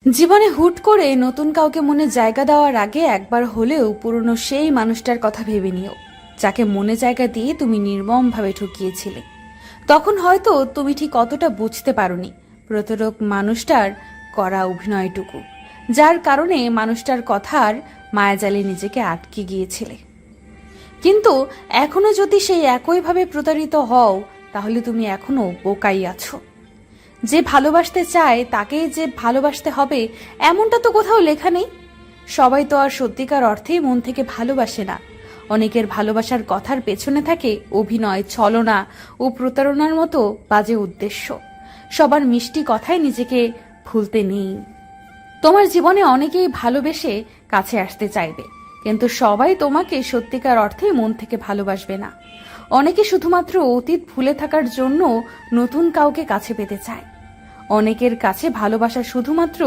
জীবনে হুট করে নতুন কাউকে মনে জায়গা দেওয়ার আগে একবার হলেও পুরনো সেই মানুষটার কথা ভেবে নিও, যাকে মনে জায়গা দিয়ে তুমি নির্মমভাবে ঠকিয়েছিলে। তখন হয়তো তুমি ঠিক অতটা বুঝতে পারোনি প্রতারক মানুষটার করা অভিনয়টুকু, যার কারণে মানুষটার কথার মায়াজালে নিজেকে আটকে গিয়েছিলে। কিন্তু এখনো যদি সেই একইভাবে প্রতারিত হও, তাহলে তুমি এখনো বোকাই আছো। যে ভালোবাসতে চায় তাকে যে ভালোবাসতে হবে এমনটা তো কোথাও লেখা নেই। সবাই তো আর সত্যিকার অর্থেই মন থেকে ভালোবাসে না। অনেকের ভালোবাসার কথার পেছনে থাকে অভিনয়, ছলনা ও প্রতারণার মতো বাজে উদ্দেশ্য। সবার মিষ্টি কথায় নিজেকে ভুলতে নেই। তোমার জীবনে অনেকেই ভালোবেসে কাছে আসতে চাইবে, কিন্তু সবাই তোমাকে সত্যিকার অর্থে মন থেকে ভালোবাসবে না। অনেকে শুধুমাত্র অতীত ভুলে থাকার জন্য নতুন কাউকে কাছে পেতে চায়। অনেকের কাছে ভালোবাসা শুধুমাত্র